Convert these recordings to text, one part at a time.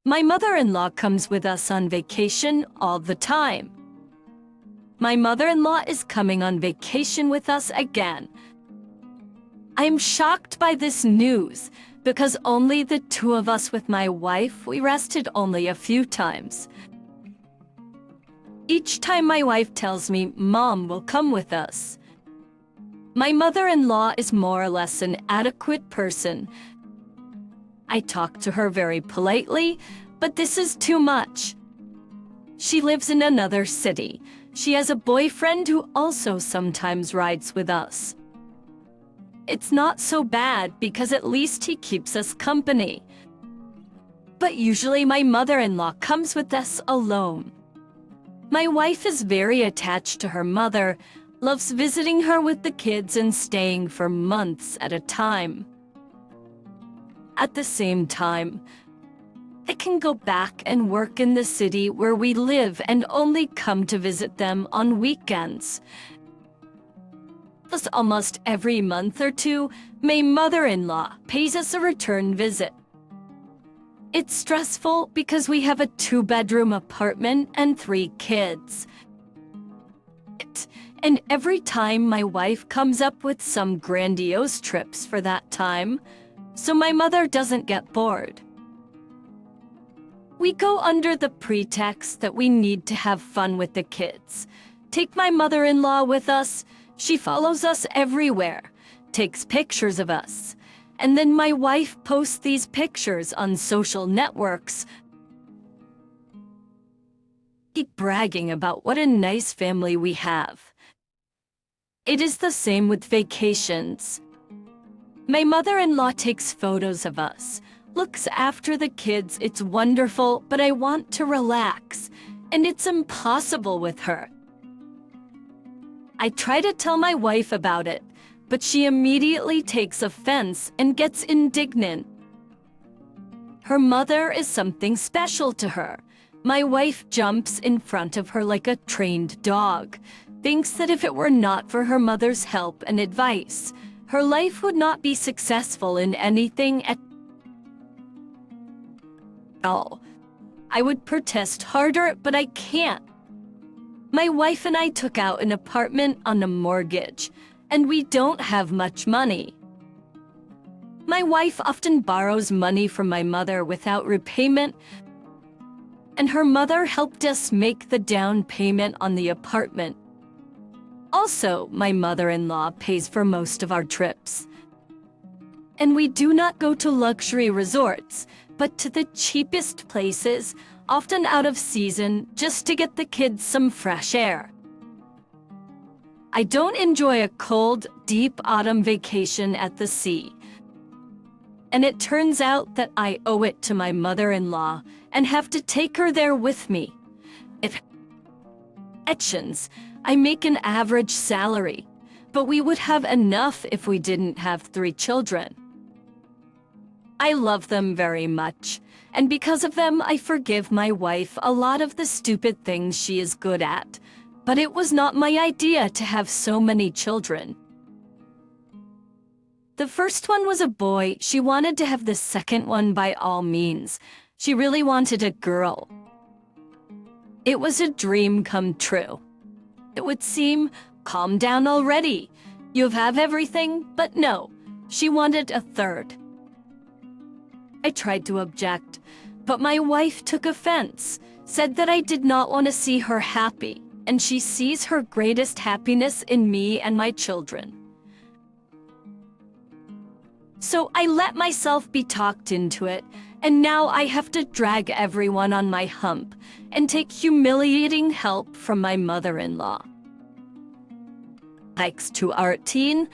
My mother-in-law comes with us on vacation all the time. My mother-in-law is coming on vacation with us again. I am shocked by this news because only the two of us with my wife, we rested only a few times. Each time my wife tells me Mom will come with us. My mother-in-law is more or less an adequate person. I talk to her very politely, but this is too much. She lives in another city. She has a boyfriend who also sometimes rides with us. It's not so bad because at least he keeps us company. But usually my mother-in-law comes with us alone. My wife is very attached to her mother, loves visiting her with the kids and staying for months at a time. At the same time, I can go back and work in the city where we live and only come to visit them on weekends. Thus, almost every month or two, my mother-in-law pays us a return visit. It's stressful because we have a 2-bedroom apartment and 3 kids. And every time my wife comes up with some grandiose trips for that time, so my mother doesn't get bored. We go under the pretext that we need to have fun with the kids. Take my mother-in-law with us. She follows us everywhere, takes pictures of us. And then my wife posts these pictures on social networks, keep bragging about what a nice family we have. It is the same with vacations. My mother-in-law takes photos of us, looks after the kids. It's wonderful, but I want to relax, and it's impossible with her. I try to tell my wife about it, but she immediately takes offense and gets indignant. Her mother is something special to her. My wife jumps in front of her like a trained dog, thinks that if it were not for her mother's help and advice, her life would not be successful in anything at all. I would protest harder, but I can't. My wife and I took out an apartment on a mortgage, and we don't have much money. My wife often borrows money from my mother without repayment, and her mother helped us make the down payment on the apartment. Also, my mother-in-law pays for most of our trips. And we do not go to luxury resorts, but to the cheapest places, often out of season, just to get the kids some fresh air. I don't enjoy a cold, deep autumn vacation at the sea. And it turns out that I owe it to my mother-in-law and have to take her there with me. I make an average salary, but we would have enough if we didn't have 3 children. I love them very much, and because of them, I forgive my wife a lot of the stupid things she is good at. But it was not my idea to have so many children. The first one was a boy. She wanted to have the second one by all means. She really wanted a girl. It was a dream come true. It would seem, calm down already. You have everything, but no, she wanted a third. I tried to object, but my wife took offense, said that I did not want to see her happy, and she sees her greatest happiness in me and my children. So I let myself be talked into it, and now I have to drag everyone on my hump and take humiliating help from my mother-in-law. Thanks to Artine,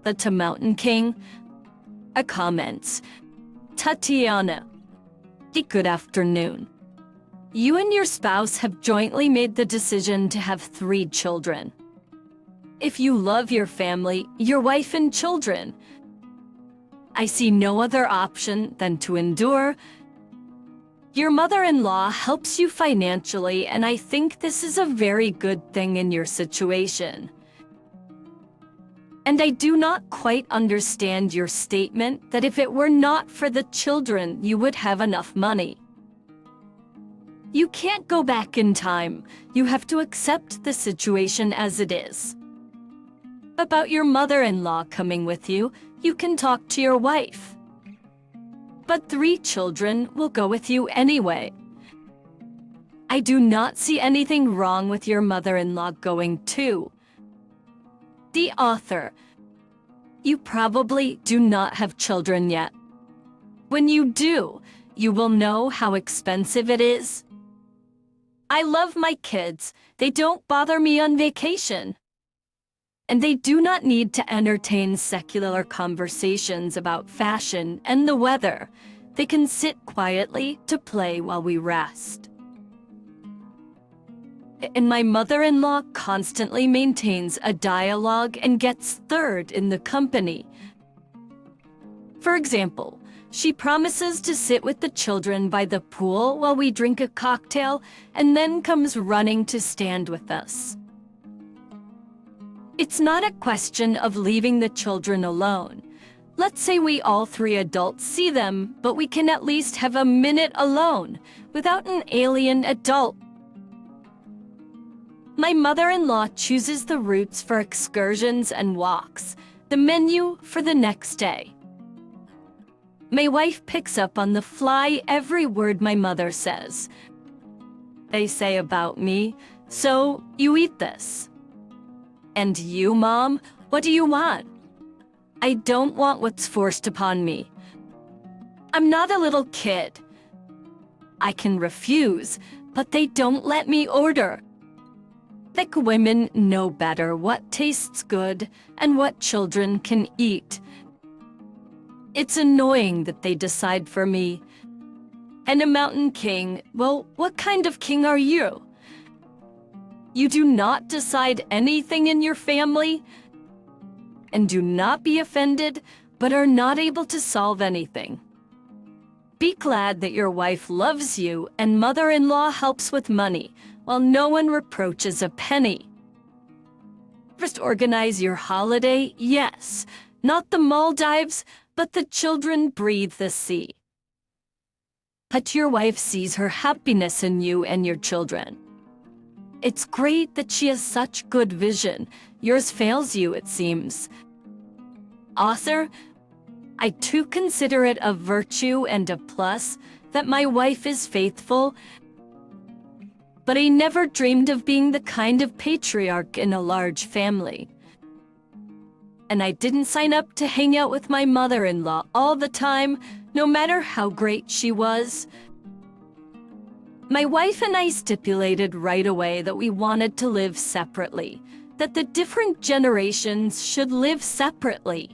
the Mountain King, comments, Tatiana, good afternoon. You and your spouse have jointly made the decision to have 3 children. If you love your family, your wife and children, I see no other option than to endure. Your mother-in-law helps you financially, and I think this is a very good thing in your situation. And I do not quite understand your statement that if it were not for the children, you would have enough money. You can't go back in time. You have to accept the situation as it is. About your mother-in-law coming with you, you can talk to your wife. But 3 children will go with you anyway. I do not see anything wrong with your mother-in-law going too. The author. You probably do not have children yet. When you do, you will know how expensive it is. I love my kids. They don't bother me on vacation. And they do not need to entertain secular conversations about fashion and the weather. They can sit quietly to play while we rest. And my mother-in-law constantly maintains a dialogue and gets third in the company. For example, she promises to sit with the children by the pool while we drink a cocktail and then comes running to stand with us. It's not a question of leaving the children alone. Let's say we all 3 adults see them, but we can at least have a minute alone without an alien adult. My mother-in-law chooses the routes for excursions and walks, the menu for the next day. My wife picks up on the fly every word my mother says. They say about me, "So you eat this." And you, Mom, what do you want? I don't want what's forced upon me. I'm not a little kid. I can refuse, but they don't let me order. Thick women know better what tastes good and what children can eat. It's annoying that they decide for me. And a mountain king, well, what kind of king are you? You do not decide anything in your family, and do not be offended, but are not able to solve anything. Be glad that your wife loves you and mother-in-law helps with money, while no one reproaches a penny. First, organize your holiday, yes, not the Maldives, but the children breathe the sea. But your wife sees her happiness in you and your children. It's great that she has such good vision. Yours fails you, it seems. Author, I too consider it a virtue and a plus that my wife is faithful, but I never dreamed of being the kind of patriarch in a large family. And I didn't sign up to hang out with my mother-in-law all the time, no matter how great she was. My wife and I stipulated right away that we wanted to live separately, that the different generations should live separately.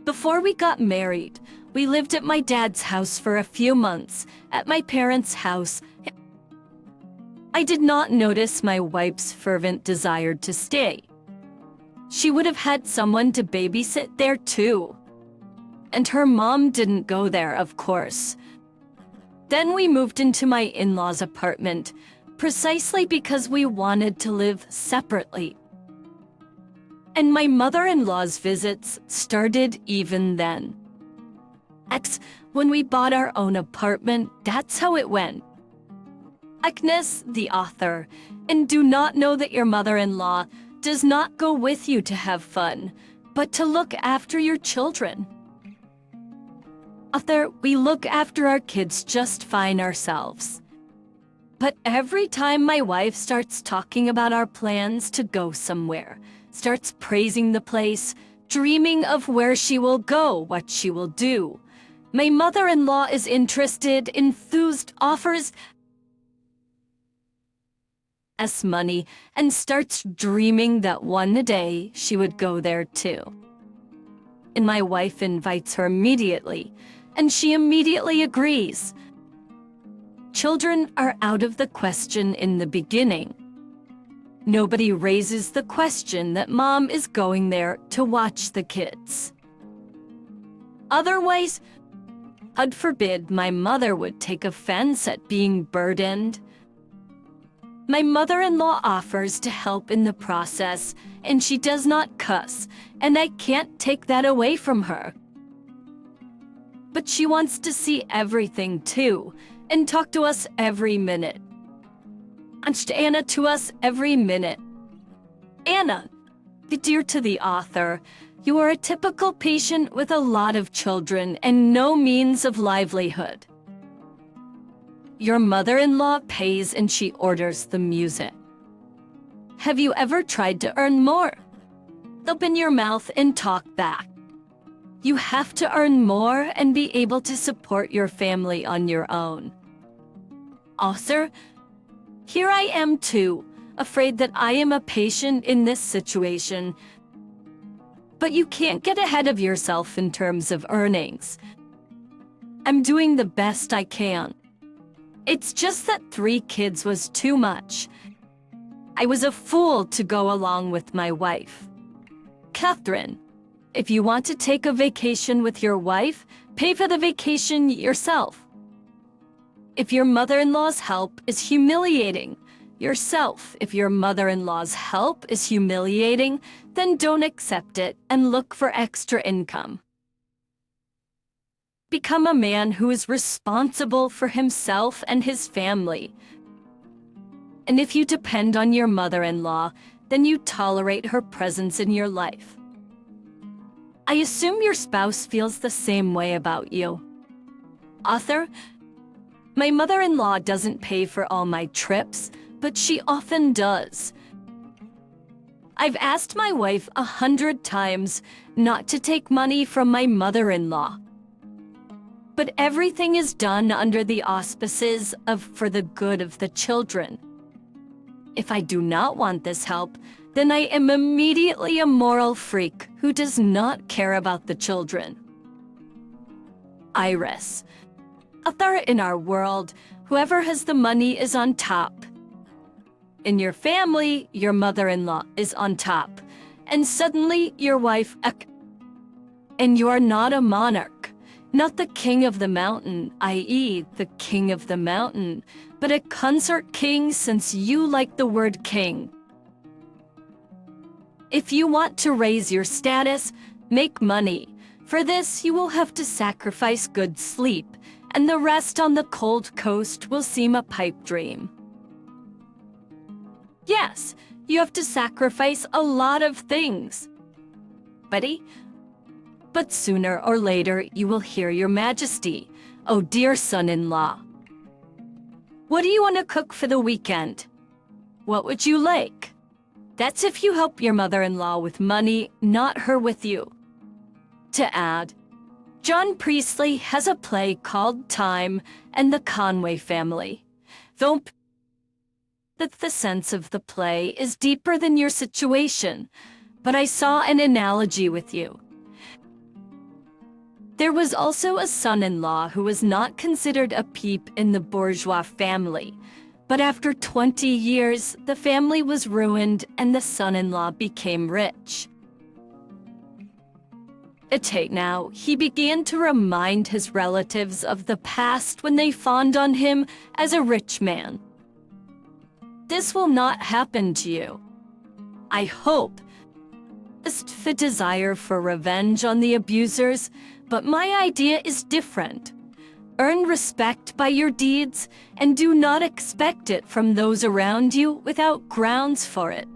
Before we got married, we lived at my dad's house for a few months, at my parents' house. I did not notice my wife's fervent desire to stay. She would have had someone to babysit there too. And her mom didn't go there, of course. Then we moved into my in-laws' apartment, precisely because we wanted to live separately. And my mother-in-law's visits started even then. When we bought our own apartment, that's how it went. Agnes, the author, and do not know that your mother-in-law does not go with you to have fun, but to look after your children. Author, we look after our kids just fine ourselves. But every time my wife starts talking about our plans to go somewhere, starts praising the place, dreaming of where she will go, what she will do, my mother-in-law is interested, enthused, offers us money, and starts dreaming that one day she would go there too. And my wife invites her immediately, and she immediately agrees. Children are out of the question in the beginning. Nobody raises the question that mom is going there to watch the kids. Otherwise, God forbid my mother would take offense at being burdened. My mother-in-law offers to help in the process, and she does not cuss, and I can't take that away from her. But she wants to see everything too, and talk to us every minute. And Anna to us every minute. Anna, dear to the author, you are a typical patient with a lot of children and no means of livelihood. Your mother-in-law pays and she orders the music. Have you ever tried to earn more? Open your mouth and talk back. You have to earn more and be able to support your family on your own. Author, here I am too, afraid that I am a patient in this situation. But you can't get ahead of yourself in terms of earnings. I'm doing the best I can. It's just that 3 kids was too much. I was a fool to go along with my wife. Catherine, if you want to take a vacation with your wife, pay for the vacation yourself. If your mother-in-law's help is humiliating yourself, if your mother-in-law's help is humiliating, then don't accept it and look for extra income. Become a man who is responsible for himself and his family. And if you depend on your mother-in-law, then you tolerate her presence in your life. I assume your spouse feels the same way about you. Author, my mother-in-law doesn't pay for all my trips, but she often does. I've asked my wife 100 times not to take money from my mother-in-law. But everything is done under the auspices of for the good of the children. If I do not want this help, then I am immediately a moral freak who does not care about the children. Iris, author, in our world, whoever has the money is on top. In your family, your mother-in-law is on top, and suddenly your wife, and you are not a monarch, not the king of the mountain, i.e. the king of the mountain, but a consort king since you like the word king. If you want to raise your status, make money. For this, you will have to sacrifice good sleep, and the rest on the cold coast will seem a pipe dream. Yes, you have to sacrifice a lot of things. But sooner or later you will hear your majesty, oh dear son-in-law. What do you want to cook for the weekend? What would you like? That's if you help your mother-in-law with money, not her with you. To add, John Priestley has a play called Time and the Conway Family. Though that the sense of the play is deeper than your situation, but I saw an analogy with you. There was also a son-in-law who was not considered a peep in the bourgeois family, but after 20 years, the family was ruined and the son-in-law became rich. Now, he began to remind his relatives of the past when they fawned on him as a rich man. This will not happen to you. I hope. A desire for revenge on the abusers, but my idea is different. Earn respect by your deeds and do not expect it from those around you without grounds for it.